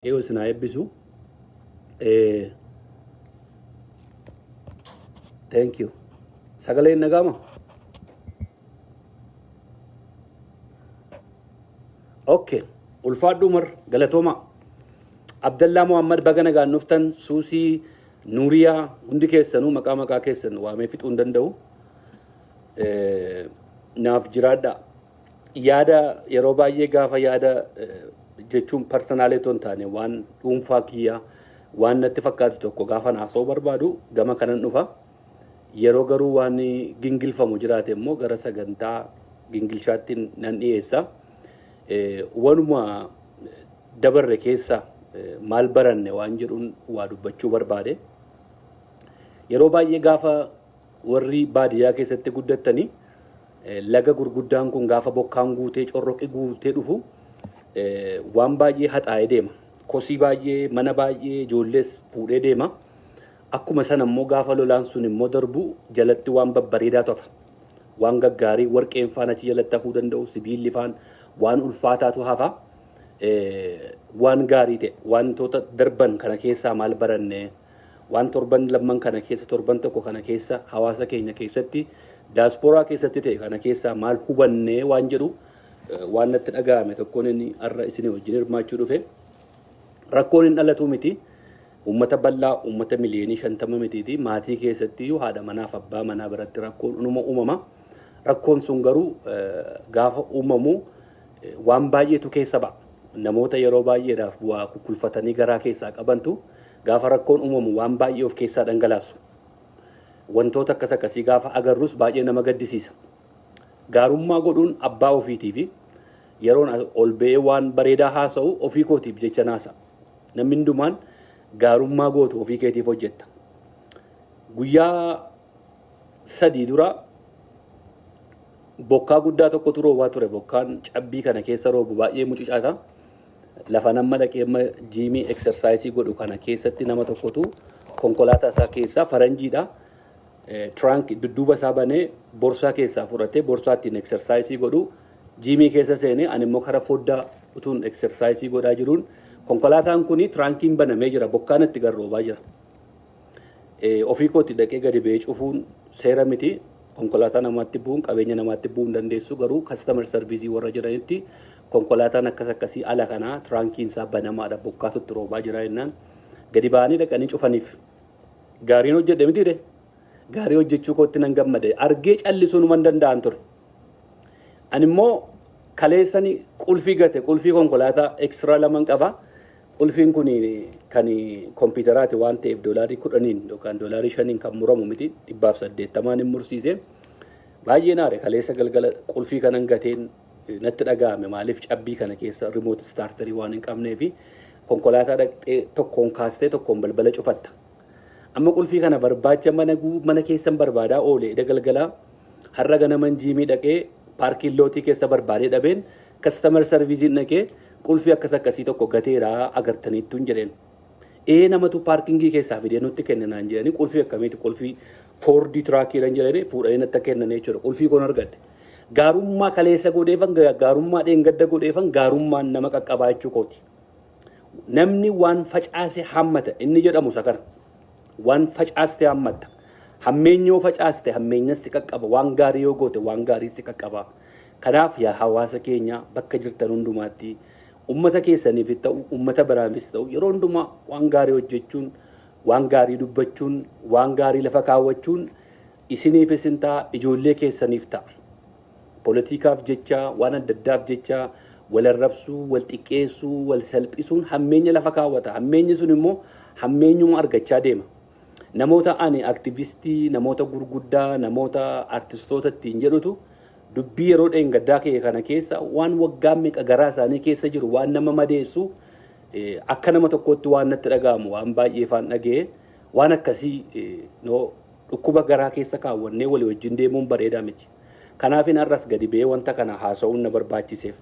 Eewusna eebbisu. Thank you. Sagaleen nagama. Okay. Ulfaadhu mar galatoma. Abdallah Muhammad bagana gaannuftan Suusi Nuuriyaa hundi keessanuu maqaa keessan waamee fixuu hin danda'u. Naaf jiraadha. Yaada yeroo baay'ee gaafa yaada jechuun personaalitoon taane waan dhuunfaa kiyyaa waan natti fakkaatu tokko gaafa naasoo barbaadu gama kanan dhufa. Yeroo garuu waan gingilfamu jiraate immoo gara sagantaa gingilshaatti nan dhiyeessa. Wanuma dabarre keessa maal baranne waan jedhuun waa dubbachuu barbaade. Yeroo baay'ee gaafa warri baadiyyaa keessatti guddatanii laga gurguddaan kun gaafa bokkaan guutee corroqi guutee dhufu waan baay'ee haxaa'ee deema. Kosii baay'ee mana baay'ee ijoollees fuudhee deema. Akkuma sana immoo gaafa lolaan sun immoo darbu jalatti waan babbareedaa tofa. Waan gaggaarii warqeen faan achi jalatti hafuu danda'u sibiilli faan waan ulfaataatu hafa. Waan gaarii ta'e wantoota darban kana keessaa maal baranne waan torban lamman kana keessa torban tokko kana keessa hawaasa keenya keessatti daasporaa keessatti ta'e kana keessaa maal hubanne waan jedhu waan natti dhaga'ame tokkoon inni har'a isin wajjin hirmaachuu dhufe. Rakkoon hin dhalatu miti. Ummata bal'aa ummata miliyoonii 50 mitiiti. Maatii keessatti haadha manaaf abbaa manaa biratti rakkoon uumama. Rakkoon sun garuu gaafa uumamu waan baay'eetu keessa ba'a. Namoota yeroo baay'eedhaaf waa kukkulfatanii garaa keessaa qabantu gaafa rakkoon uumamu waan baay'ee of keessaa dhangalaasu. Wantoota akkas akkasii gaafa agarrus baay'ee nama gaddisiisa. Gaarummaa godhuun abbaa ofiitii fi yeroon ol ba'ee waan bareedaa haasa'u ofii kootiif jecha naasa. Namni hundumaan gaarummaa gootu ofii keetiif hojjetta. Guyyaa 3 dura bokkaa guddaa tokkotu roobaa ture. Bokkaan cabbii kana keessa roobu baay'ee mucucaata. Lafa nama dhaqee jiimii eksersaayisii godhu kana keessatti nama tokkotu konkolaataa isaa keessaa faranjiidha. Trunk dudduuba isaa banee borsaa keessaa fudhatee borsaa ittiin eksersaayisii godhu jiimii keessa seenee ani immoo karaa foddaa utuun eksersaayisii godhaa jiruun konkolaataan kuni trankiin banamee jira. Bokkaan itti garroobaa jira. Ofii kootti dhaqee gadi ba'ee cufuun seera miti. Konkolaataa namaatti bu'uun qabeenya namaatti bu'uu hin dandeessu. Garuu kastamer sarviisii warra jiranitti konkolaataan akkas akkasii ala kanaa trankiin isaa banamaadha. Bokkaatu itti roobaa jira jennaan gadi ba'anii dhaqanii cufaniif. Gaariin hojjedhe mitiidhe. Gaarii hojjechuu kootti nan gammade. Argee callisuu numan danda'an ture. Ani immoo kaleessani qulfii gate qulfii konkolaataa ekstra laman qaba. Qulfiin kun kan kompiitaraati waan ta'eef $10 yookaan $5 kan muramu miti 180 hin mursiise. Baay'ee naare kaleessa galgala qulfii kanan gateen natti dhaga'ame maaliif cabbii kana keessa remote starterii waan hin qabneefi konkolaataa dhaqxee tokkoon kaastee tokkoon balbala cufatta. Amma qulfii kana barbaacha mana keessan barbaadaa oolee galgala har'a ganaman jiimii dhaqee paarkiin lootii keessa barbaadee dhabeen kastamer sarviisiin dhaqee qulfii akkas akkasii tokko gateeraa agartaniittu hin jedheen. Namatu paarkingii keessaa fidee nutti kennanaan jedhanii qulfii akkamiiti qulfii foordii tiraakiidhaan jedhanii fuudhanii natti kennan jechuudha. Qulfii kun argadde. Gaarummaa kaleessa godheefan gaarummaa dheengadda godheefan gaarummaan nama qaqqabaa jechuu kooti. Namni waan facaase hammata inni jedhamu isa kana. Waan facaaste hammata. Hammeenyoo facaaste hammeenyas si qaqqaba. Waan gaarii yoo goote waan gaarii si qaqqaba. Kanaaf yaa hawaasa keenya bakka jirtan hundumaatti ummata keessaniif ta'u ummata biraafis ta'u yeroo hundumaa waan gaarii hojjechuun waan gaarii dubbachuun waan gaarii lafa kaawwachuun isiniifis hin ta'a ijoollee keessaniif ta'a. Poolitikaaf jecha waan adda addaaf jecha wal arrabsuu wal xiqqeessuu wal salphisuun hammeenya lafa kaawwata. Hammeenyi sun immoo hammeenyuma argachaa deema. Namoota ani aktivistii namoota gurguddaa namoota artistoota ittiin jedhutu dubbii yeroo dheengaddaa kee kana keessa waan waggaa meeqa garaa isaanii keessa jiru waan nama madeessu akka nama tokkotti waan natti dhaga'amu waan baay'ee faan dhagee waan akkasii dhukkuba garaa keessa kaawwannee walii wajjin deemuun bareedaa miti. Kanaaf hin har'as gadi ba'ee wanta kana haasa'uun na barbaachiseef.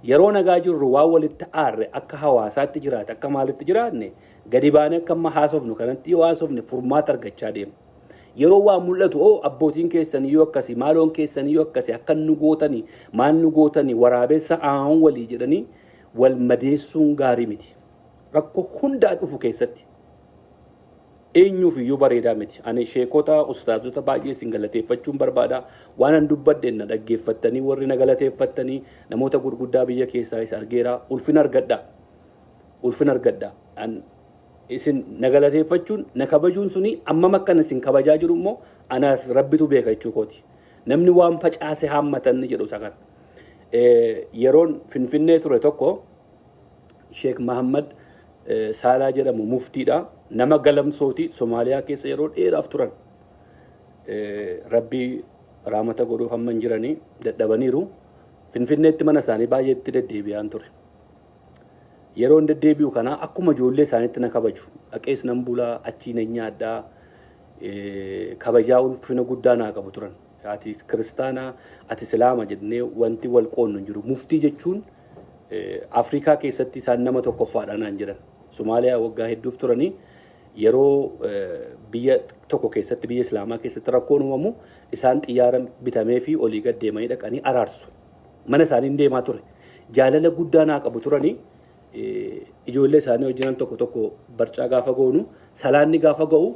Yeroo nagaa jirru waan walitti aarre akka hawaasaatti jiraate akka maalitti jiraanne gadi baanee akka amma haasofnu kanatti yoo haasofne furmaata argachaa deema. Yeroo waan mul'atu abbootiin keessanii yoo akkasii maaloon keessanii yoo akkasii akka nu gootanii maal nu gootanii waraabessa aahon walii jedhanii wal madeessuun gaarii miti. rakkoo hundaa dhufu keessatti eenyuuf iyyuu bareedaa miti. Ani sheekota ustaazota baay'ee sin galateeffachuun barbaada. Waan an dubbadde na dhaggeeffattanii warri na galateeffattanii namoota gurguddaa biyya keessaa is argeera. Ulfina argadha. Ulfina argadha. An isin na galateeffachuun na kabajuun suni amma akkan isin kabajaa jiru immoo anaaf rabbitu beeka jechuu kooti. Namni waan facaase haammatan jedhu sakan. Yeroon Finfinnee ture tokko Sheek Mahammad Saalaa jedhamu muftiidha. Nama galamsooti Somaaliyaa keessa yeroo dheeraaf turan. Rabbi rahmata godhuuf hamman jiranii dadhabaniiru. Finfinneetti mana isaanii baay'eetti deddeebi'aan ture. Yeroo deddeebi'u kana akkuma ijoollee isaaniitti na kabaju. Dhaqees nan bulaa achii nan nyaadhaa. Kabajaa ulfina guddaa naa qabu turan. Ati kiristaanaa, ati islaama jennee wanti wal qoonnu hin jiru. Muftii jechuun Afrikaa keessatti isaan nama tokkoffaadha naan jedhan. Somaaliyaa waggaa hedduuf turanii yeroo biyya tokko keessatti biyya islaamaa keessatti rakkoon uumamu isaan xiyyaara bitamee fi olii gad deemanii dhaqanii araarsu. Mana isaanii deemaa ture. Jaalala guddaa naa qabu turanii ijoollee isaanii wajjinan tokko tokko barcaa gaafa goonu salaanni gaafa ga'u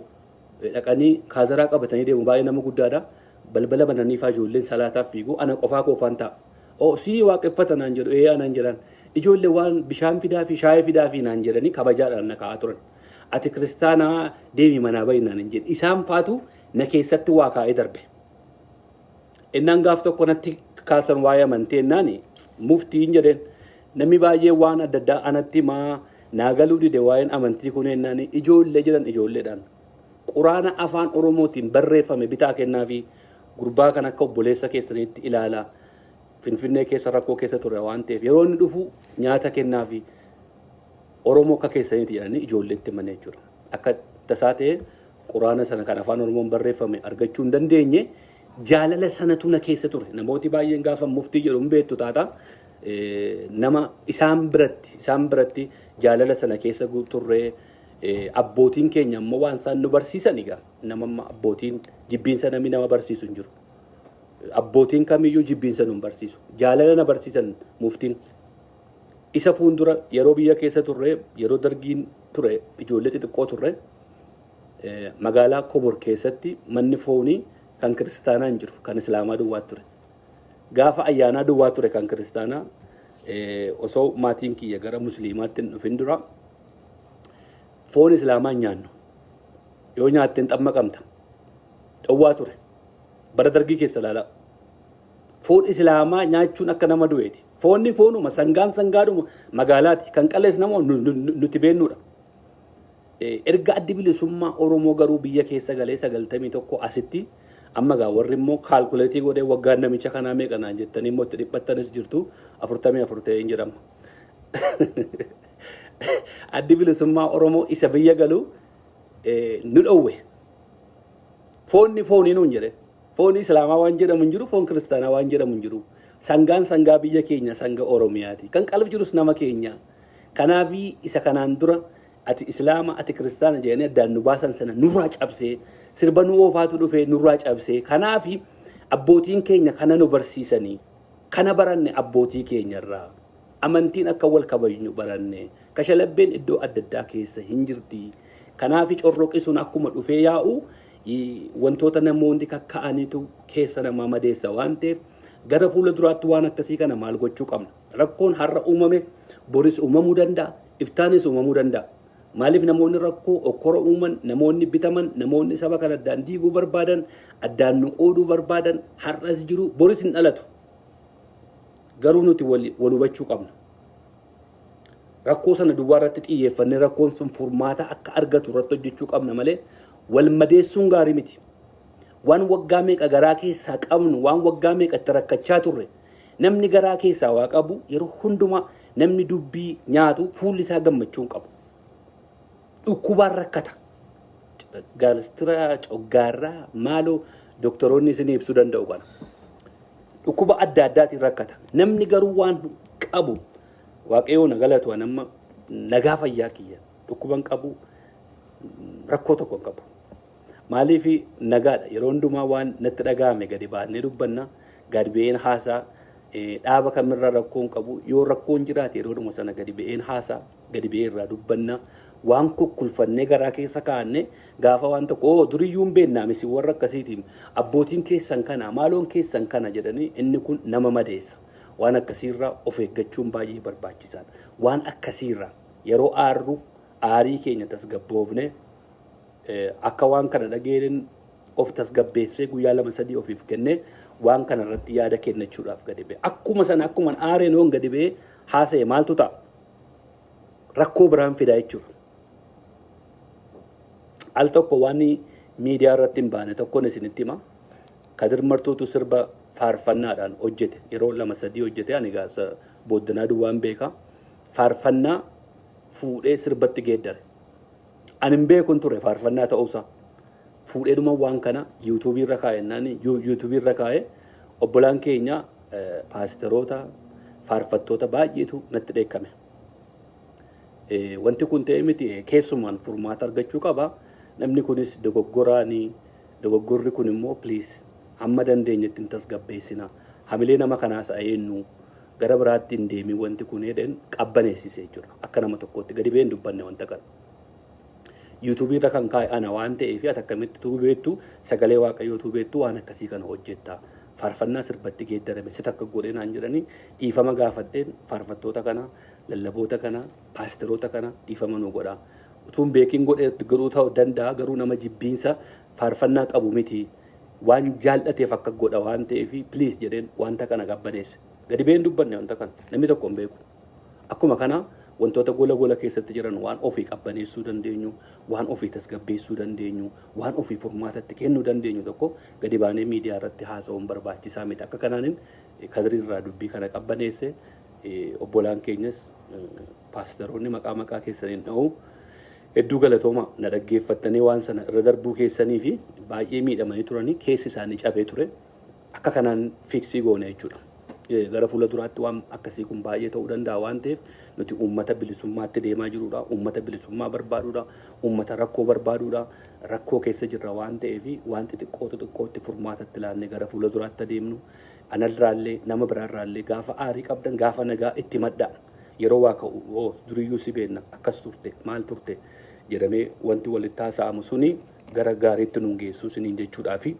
dhaqanii kaazaraa qabatanii deemu baay'ee nama guddaadha. Balbala bananii faa ijoolleen salaataaf fiigu ana qofaa koofaan ta'a. Si waaqeffata naan jedhu anaan jedhan ijoollee waan bishaan fidaa fi shaayii fidaa fi naan jedhanii kabajaadhaan na kaa'aa turan. Ati kiristaanaa deemi manaa bahi naan hin jedhe. Isaan faatu na keessatti waa kaa'ee darbe. Innaan gaaf tokko natti kaasan waa'ee amantee innaan muftiin jedheen namni baay'ee waan adda addaa anatti maa naa galuu dide waa'een amantii kun innaan ijoollee jedhan ijoolleedhaan. Quraana afaan Oromootiin barreeffame bitaa kennaa fi gurbaa kan akka obboleessa keessaniitti ilaalaa. Finfinnee keessa rakkoo keessa ture waan ta'eef yeroo inni dhufu nyaata kennaa fi Oromoo akka keessaniitti jedhanii ijoolleetti himanii jechuudha. Akka tasaa ta'e quraana sana kan afaan Oromoon barreeffame argachuu hin dandeenye jaalala sanatu na keessa ture. Namooti baay'een gaafa muftii jedhu hin beektu taata nama isaan biratti jaalala sana keessa turree abbootiin keenya ammoo waan isaan nu barsiisan egaa nama abbootiin jibbiinsa namni nama barsiisu hin jiru. Abbootiin kamiyyuu jibbiinsa nu barsiisu. Jaalala na barsiisan muftiin. Isa fuuldura yeroo biyya keessa turre yeroo dargiin ture ijoollee xixiqqoo turre magaalaa Kobor keessatti manni foonii kan kiristaanaa hin jiru kan islaamaa duwwaa ture. Gaafa ayyaanaa duwwaa ture kan kiristaanaa osoo maatiin kiyya gara musliimaatti hin dhufin dura foon islaamaa hin nyaannu. Yoo nyaatteen xammaqamta. Dhowwaa ture. Bara dargii keessa ilaalaa. Foon islaamaa nyaachuun akka nama du'eeti. Foonni foonuma sangaan sangaadhuma magaalaati kan qalees nama nuti beennudha. Erga addi bilisummaa Oromoo garuu biyya keessa galee 91 asitti amma gaa warri immoo kaalkuleetii godhee waggaan namicha kanaa meeqa naan jettanii immoo itti dhiphattanis jirtu 44 ta'ee hin jedhama. Addi bilisummaa Oromoo isa biyya galuu nu dhowwe. Foonni foonii nuun jedhe. Foon islaamaa waan jedhamu hin jiru, foon kiristaanaa waan jedhamu hin jiru. Sangaan sangaa biyya keenya sanga Oromiyaati. Kan qalbi jirus nama keenya. Kanaafi isa kanaan dura ati islaama ati kiristaana jedhanii addaan nu baasan sana nurraa cabsee sirba nu oofaatu dhufee nurraa cabsee kanaafi abbootiin keenya kana nu barsiisanii kana baranne abbootii keenyarraa amantiin akka wal kabajnu baranne kashalabbeen iddoo adda addaa keessa hin jirti. Kanaafi corroqi sun akkuma dhufee yaa'u wantoota namoonni kakka'aniitu keessa namaa madeessa waan ta'eef gara fuula duraatti waan akkasii kana maal gochuu qabna. Rakkoon har'a uumame boris uumamuu danda'a, iftaanis uumamuu danda'a. Maaliif namoonni rakkoo okkora uuman, namoonni bitaman, namoonni saba kan addaan diiguu barbaadan, addaan nu qooduu barbaadan har'as jiru boris hin dhalatu. Garuu nuti wal hubachuu qabna. Rakkoo sana duwwaa irratti xiyyeeffannee rakkoon sun furmaata akka argatu irratti hojjechuu qabna malee wal madeessuun gaarii miti. Waan waggaa meeqa garaa keessaa qabnu, waan waggaa meeqa itti rakkachaa turre, namni garaa keessaa waa qabu yeroo hundumaa namni dubbii nyaatu fuulli isaa gammachuun qabu. Dhukkubaan rakkata. Gaastira coggaarraa maaloo doktoroonni isin ibsuu danda'u kana. Dhukkuba adda addaatiin rakkata. Namni garuu waan qabu waaqayyoo na galatu nama nagaa fayyaa kiyya. Dhukkuban qabu rakkoo tokko qabu. Maaliif nagaadha yeroo hundumaa waan natti dhaga'ame gadi baannee dubbanna gadi ba'een haasaa dhaaba kamirra rakkoon qabu yoo rakkoon jiraate yeroo dhuma sana gadi ba'een haasaa gadi ba'ee irraa dubbanna waan kukkulfannee garaa keessa kaa'anne gaafa waan tokko duriyyuun beennaa misi warra akkasiitiin abbootiin keessan kana maaloon keessan kana jedhanii inni kun nama madeessa waan akkasiirraa of eeggachuun baay'ee barbaachisaadha waan akkasiirraa yeroo aarii keenya tasgabboofne akka waan kana dhageen of tasgabbeessee guyyaa 2-3 ofiif kenne waan kana irratti yaada kennachuudhaaf gadi ba'e akkuma sana akkuma aareen hoon gadi ba'e haasa'e maaltu ta'a rakkoo biraan fidaa jechuudha al tokko waan miidiyaa irratti hin baane tokkoon isinitti hima Kadir Martuutu sirba faarfannaadhaan hojjete yeroo 2-3 hojjete ani gaasa booddanaa duwwaan beeka faarfannaa fuudhee sirbatti geeddare ani hin beekun ture faarfannaa ta'uusaa fuudheedhuma waan kana YouTube irra kaa'ennaan YouTube irra kaa'e obbolaan keenya paasteroota faarfattoota baay'eetu natti dheekkame wanti kun ta'e miti keessumaan furmaata argachuu qaba namni kunis dogoggorri kun immoo please hamma dandeenyetti hin tasgabbeessina hamilee nama kanaas ayeennu gara biraatti hin deemi wanti kun jedhan qabbaneessise jechuudha akka nama tokkotti gadi ba'een dubbanne wanta kana YouTube irra kan kaa'e ana waan ta'eef ati akkamitti tuubeettu sagalee waaqayyoo tuubeettu waan akkasii kana hojjetta faarfannaa sirbatti geeddarame sit akka godheenaan jedhanii dhiifama gaafadheen faarfattoota kana lallaboota kana paasteroota kana dhiifama nu godha utuun beekin godhee garuu ta'uu danda'a garuu nama jibbiinsa faarfannaa qabu miti waan jaallateef akka godha waan ta'eef please jedheen wanta kana qabbaneesse gadi ba'een dubbanne wanta kana namni tokko hin beeku akkuma kana wantoota gola keessatti jiran waan ofii qabbaneessuu dandeenyu waan ofii tasgabbeessuu dandeenyu waan ofii furmaatatti kennuu dandeenyu tokko gadi baanee miidiyaa irratti haasa'uun barbaachisaa miti akka kanaanin Kadirirraa dubbii kana qabbaneesse obbolaan keenyas paasteroonni maqaa keessaniin dha'u hedduu galatooma na dhaggeeffattanii waan sana irra darbuu keessanii fi baay'ee miidhamanii turanii keessi isaanii cabee ture akka kanaan fiiksii goone jechuudha gara fuula duraatti waan akkasii kun baay'ee ta'uu danda'a waan ta'eef nuti uummata bilisummaatti deemaa jirudha uummata bilisummaa barbaaduudha uummata rakkoo barbaaduudha rakkoo keessa jirra waan ta'eef waan xixiqqootti furmaatatti laannee gara fuula duraatti adeemnu analraallee nama biraarraallee gaafa aarii qabdan gaafa nagaa itti madda yeroo waa ka'u duriyyuu si beenna akkas turte maal turte jedhamee wanti walitti haasa'amu suni gara gaariitti nu geessu siniin jechuudhaafi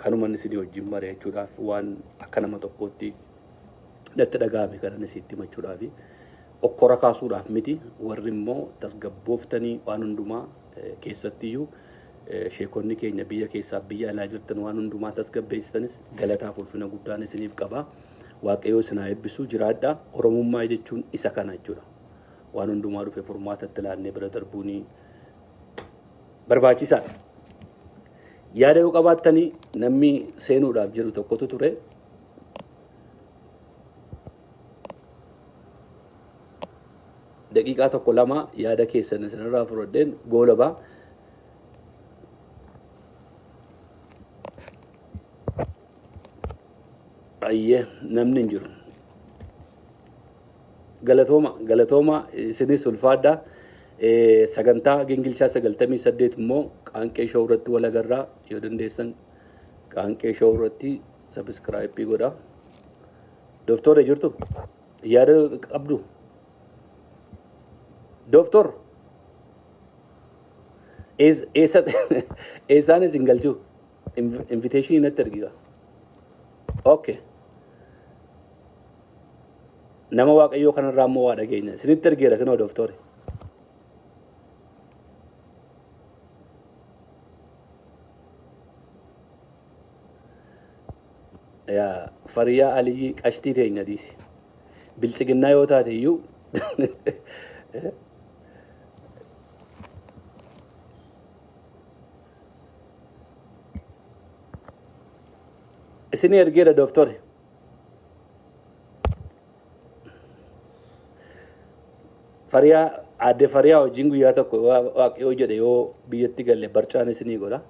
kanuman isin wajjin mari'achuudhaaf waan akka nama tokkootti natti dhaga'ame kanan isitti himachuudhaafi okkora kaasuudhaaf miti warri immoo tasgabbooftanii waan hundumaa keessattiyyuu sheekonni keenya biyya keessaa biyya alaa jirtan waan hundumaa tasgabbeessitanis galataaf ulfina guddaan isiniif qaba waaqayyoo isin haa eebbisu jiraadha oromummaa jechuun isa kana jechuudha waan hundumaa dhufe furmaatatti laannee bira darbuun barbaachisaadha yaada yoo qabaattanii namni seenuudhaaf jiru tokkotu ture daqiiqaa tokko lama yaada keessan isinirraa fudhadheen goolabaa ayyee namni hin jiru galatooma isinis ulfaadhaa sagantaa gingilchaa 98 immoo qaanqee shoo irratti wal agarraa yoo dandeessan qaanqee shoo irratti sabskraaybii godhaa Dooftor jirtu yaada qabdu Dooftor eessaanis hin galchuu invitation natti ergiga okay nama waaqayyoo kanarraa immoo waa dhageenya isinitti ergeera kanoo Dooftor ya Fariyaa Aliyyi qashtii teenya diisi bilchiginnaa yoo taate iyyuu isini ergeera Dooftor Fariyaa adde Fariyaa wajjin guyyaa tokko waaqayyoo jedhe yoo biyyatti galle barcaan isinii godha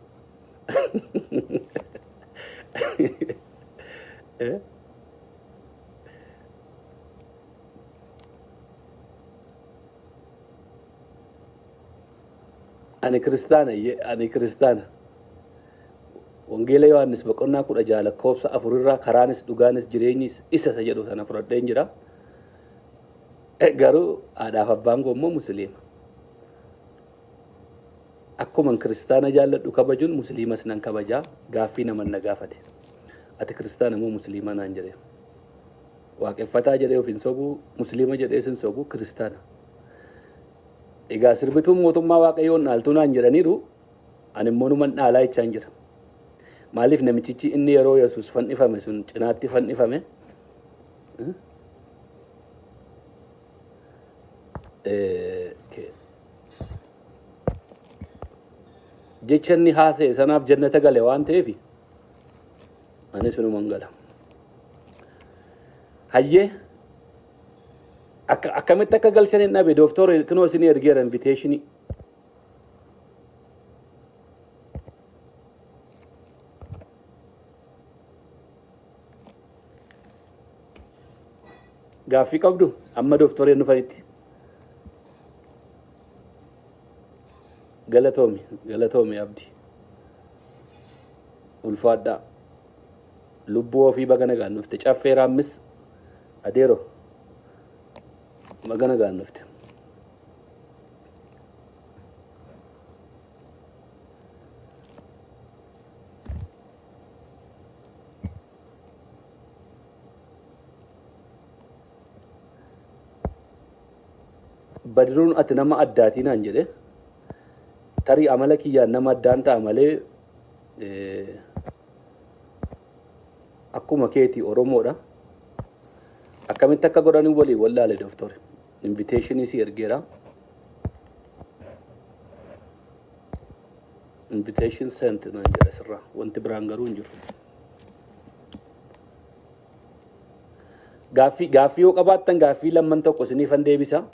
ani kiristaana wangeela Yohaannis boqonnaa 16 lakkoofsa 4 irraa karaanis dhugaanis jireenyis isa jedhu sana fudhadheen jira Garuu haadhaaf abbaan koo immoo musliima. Akkuma kiristaana jaalladhu kabajuun musliimas nan kabajaa. Gaaffii naman na gaafate. Ati kiristaana moo musliima naan jedhee. Waaqeffataa jedhee of hin sobu, musliima jedhee sin sobu kiristaana. Egaa sirbituun mootummaa Waaqayyoon dhaaltuu naan jedhaniiru ani immoo numan dhaalaa jechaan jira. Maaliif namichichi inni yeroo Yesuus fannifame sun cinaatti fannifame jecha inni haasa'e sanaaf jannata gale waan ta'eef ani sunuman gala. Hayyee akkamitti akka galchan hin dhabe dooftor kunoo isin ergeera invitationii. Gaaffii qabdu amma dooftoreen dhufanitti. Galatoomi abdii. Ulfaadhaa. Lubbuu ofii bagana gaannufte caffeeraammis adeero bagana gaannufte. Badiruun ati nama addaatii naan jedhe tarii amala kiyyaan nama addaan ta'a malee akkuma keetii Oromoodha. Akkamitti akka godhanii walii wallaale dooftor. Invitationii si ergeera. Invitation sent naan jedhe sirraa wanti biraan garuu hin jiru. Gaaffii yoo qabaattan gaaffii lamman tokko isiniifan deebisa.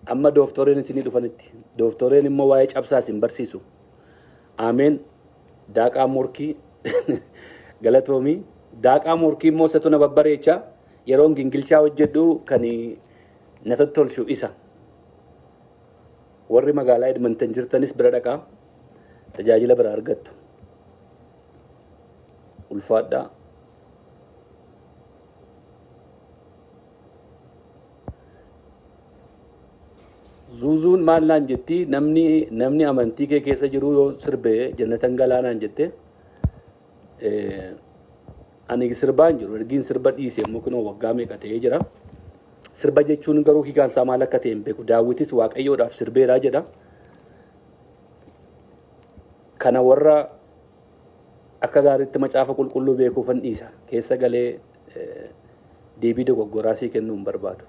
Amma dooftoreen isinii dhufanitti. Dooftoreen immoo waa'ee cabsaa isin barsiisu. Ameen. Daaqaa morkii galatoomii. Daaqaa morkii immoo isatu na babbareecha. Yeroon gingilchaa hojjedhu kan na tottolchu isa. Warri magaalaa Edmonton jirtanis bira dhaqaa. Tajaajila bira argattu. Ulfaadhaa. Zuuzuun maal naan jetti namni amantii kee keessa jiru yoo sirbee jannatan galaa naan jette ani sirbaan jiru ergiin sirba dhiise immoo kunoo waggaa meeqa ta'ee jira. Sirba jechuun garuu hiikaan isaa maal akka ta'e hin beeku. Daawwitis Waaqayyoodhaaf sirbeeraa jedha. Kana warra akka gaariitti macaafa qulqulluu beekuufan dhiisa. Keessa galee deebii dogoggoraa sii kennuu hin barbaadu.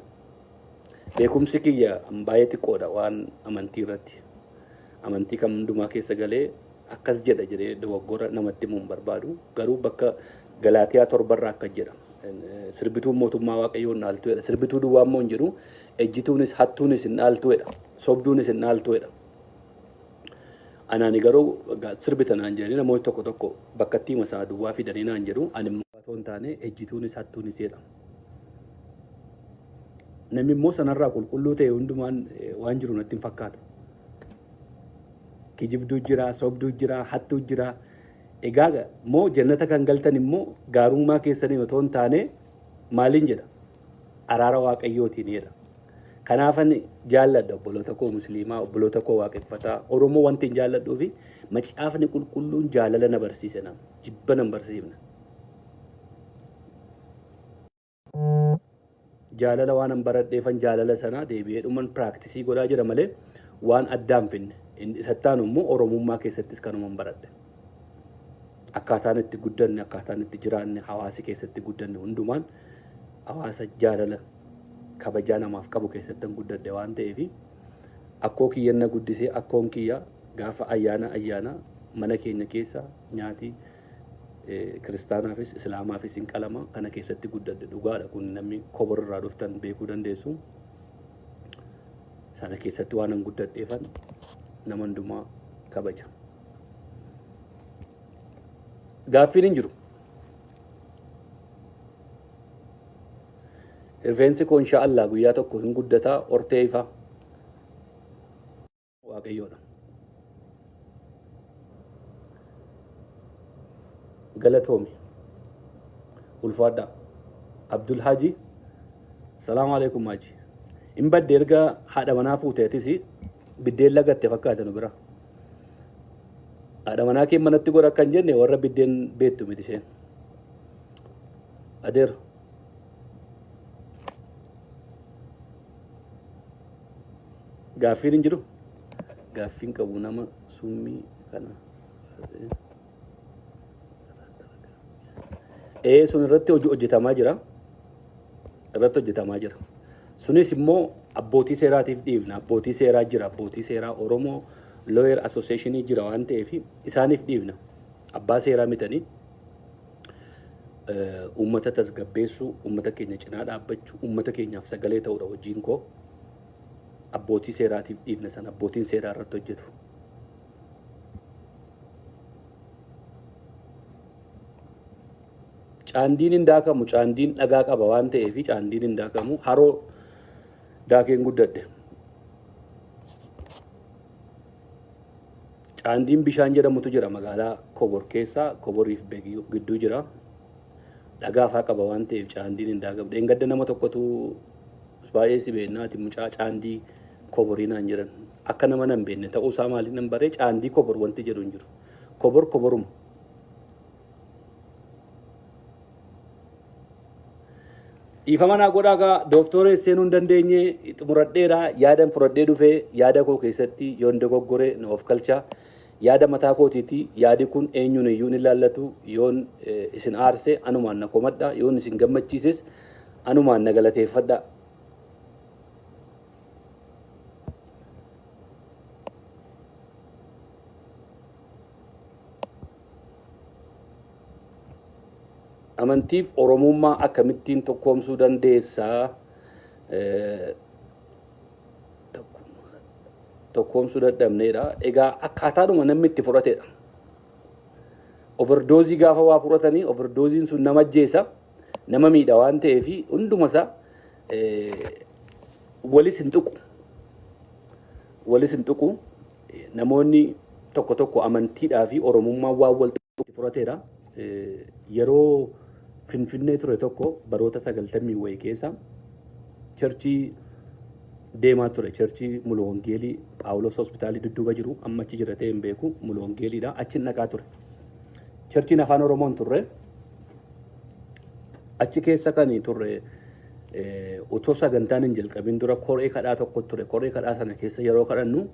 Beekumsi kiyya baay'ee xiqqoodha waan amantii irratti. Amantii kam hundumaa keessa galee akkas jedha jedhee dogoggora namatti himuu hin barbaadu. Garuu bakka Galaatiyaa 7 akka jedha. Sirbituun mootummaa Waaqayyoon dhaaltuudha. Sirbituu duwwaa immoo hin jiru. Ejjituunis hattuunis hin dhaaltuudha. Sobduunis hin dhaaltuudha. Anaani garuu sirbita naan jedhanii namoonni tokko tokko bakka itti masaa duwwaa fidanii naan jedhu. Ani immoo otoo hin taane ejjituunis hattuunis jedha. Namni immoo sanarraa qulqulluu ta'e hundumaan waan jiru natti hin fakkaatu. Kijibduu jira, sobduu jira, hattuu jira. Egaa moo jannata kan galtan immoo gaarummaa keessanii otoo hin taane maaliin jedha? Araara Waaqayyootiin jedha. Kanaafan jaalladha obboloota koo musliimaa, obboloota koo waaqeffataa. Oromoo wanti hin jaalladhuu fi macaafni qulqulluun jaalala na barsiise nama. Jibba na barsiifna. Jaalala waan an baradheefan jaalala sana deebi'ee dhuman piraaktisii godhaa jira malee waan addaan finne. Isattaan immoo Oromummaa keessattis kanuman baradhe. Akkaataan itti guddanne, akkaataan itti jiraanne, hawaasi keessatti guddanne hundumaan hawaasa jaalala kabajaa namaaf qabu keessattan guddadhe waan ta'eef akkoo kiyyan na guddisee akkoon kiyya gaafa ayyaana mana keenya keessa nyaati kiristaanaafis islaamaafis hin qalama kana keessatti guddadhe dhugaadha kun namni koborraa dhuftan beekuu dandeessu. Sana keessatti waan an guddadheefan nama hundumaa kabaja. Gaaffiin hin jiru. Rifeensi koo inshaallah guyyaa tokko hin guddataa hortee ifa Waaqayyoodha. Galatoomi. Ulfaadhaa. Abdul Haji Salaamu alaikum maaji. In badde erga haadha manaa fuuteetis biddeen lagatte fakkaatan bira. Haadha manaa kee manatti godha kan jenne warra biddeen beektu miti isheen. Adeer. Gaaffiin hin jiru. Gaaffiin qabu nama summii kana. Sun irratti hojjetamaa jira. Irratti hojjetamaa jira. Sunis immoo abbootii seeraatiif dhiifna. Abbootii seeraa jira. Abbootii seeraa Oromoo Lawyer Association jira waan ta'eef isaaniif dhiifna. Abbaa seeraa mitanii uummata tasgabbeessuu, uummata keenya cinaa dhaabbachuu, uummata keenyaaf sagalee ta'uudha wajjin koo abbootii seeraatiif dhiifna sana abbootiin seeraa irratti hojjetu. Caandiin hin daakamu, caandiin dhagaa qaba waan ta'eef caandiin hin daakamu haroo daakeen guddadde. Caandiin bishaan jedhamutu jira magaalaa Kobor keessaa, Koboriif gidduu jira. Dhagaa faa qaba waan ta'eef caandiin hin daakamu. Dheengadda nama tokkotu baay'ee si beeknaati mucaa caandii Koborii naan jedhan. Akka nama nan beekne ta'uusaa maaliin nan baree caandii Kobor wanti jedhu hin jiru. Kobor Koboruma. Dhiifama naa godhaagaa dooftooree seenuu hin dandeenye xumuradheera yaadan fudhadhee dhufee yaada koo keessatti yoon dogoggore na of galchaa yaada mataa kootiiti yaadi kun eenyuun iyyuu ni ilaallatu yoon isin aarse anumaan na komadha yoon isin gammachiises anumaan na galateeffadha. Amantiif Oromummaa akkamittiin tokkoomsuu dandeessaa? Tokkoomsuu dadhabneedha. Egaa akkaataadhuma namni itti fudhatedha. Overdoozii gaafa waa fudhatanii overdooziin sun nama ajjeesa, nama miidha waan ta'eef hundumasaa walis hin tuqu. Walis hin tuqu. Namoonni tokko tokko amantiidhaa fi Oromummaa waan wal fudhatedha. Yeroo Finfinnee ture tokko baroota 90 wayii keessa cherchii deemaa ture. Cherchii Mulu Wangeelii Phaawulos Hospitaalii dudduuba jiru amma achi jira ta'e hin beeku. Mulu Wangeeliidha. Achi dhaqaa ture. Cherchiin afaan Oromoon turre. Achi keessa kan turre otoo sagantaan hin jalqabin dura koree kadhaa tokko ture. Koree kadhaa sana keessa yeroo kadhannu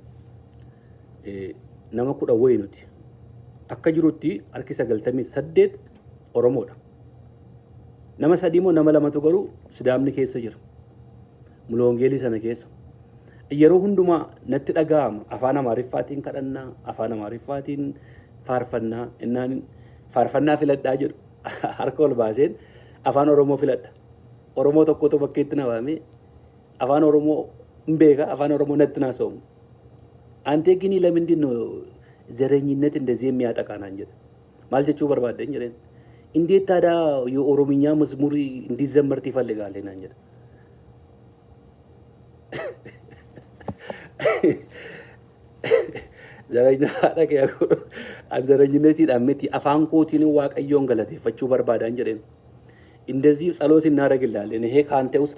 nama 10 wayii nuti. Akka jirutti harki 98 Oromoodha. Nama 3 moo nama 2tu garuu Sidaamni keessa jira. Mulu Wangeelii sana keessa. Yeroo hundumaa natti dhaga'ama afaan Amaariffaatiin kadhannaa, afaan Amaariffaatiin faarfannaa, innaan faarfannaa filadhaa jedhu harka ol baaseen afaan Oromoo filadha. Oromoo tokkotu bakkeetti na waamee afaan Oromoo hin beeka, afaan Oromoo natti naasa'u. Antee gini lamindin ዘረኝነት እንደዚህ የሚያጠቃና እንጀ ማልተቹ በርባደ እንጀ እንዴት ታዲያ የኦሮምኛ መዝሙር እንዲዘመርት ይፈልጋል እና እንጀ ዘረኛ አጠቅ ያቁ አንዘረኝነት ይጣመት አፋን ኮቲን ዋቀዮን ገለቴፈቹ በርባዳ እንጀ እንደዚህ ጸሎት እናደርግላለን ይሄ ካንተ ውስጥ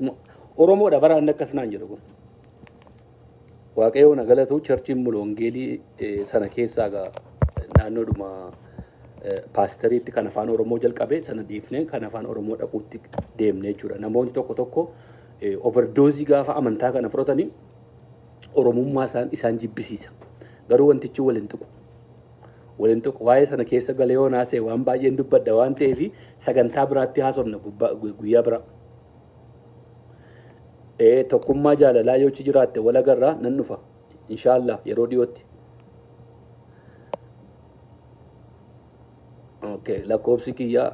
ኦሮሞ ደበራ እንደከስና እንጀ waaqayyoon galatu cherchiin Mulu Wangeelii sana keessaa naannoodhuma paasteriitti kan afaan Oromoo jalqabe sana dhiifnee kan afaan Oromoo dhaquutti deemne jechuudha. Namoonni tokko tokko overdoozii gaafa amantaa kana fudhatanii Oromummaa isaan jibbisiisa. Garuu wantichi waliin tuqu. Waliin tuqu waa'ee sana keessa galee yoo naasee waan baay'een dubbadda waan ta'eef sagantaa biraatti haasofna guyyaa biraa. Tokkummaa jaalalaa yoo chi jiraatte wal agarraa nan dhufa inshallah yeroo dhiyootti. Okay, lakkoofsi kiyyaa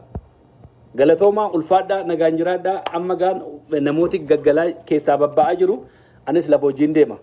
galatoomaa ulfaadhaa nagaan jiraadhaa amma gaan namooti gaggalaa keessaa babba'aa jiru anis lafa hojiin deema.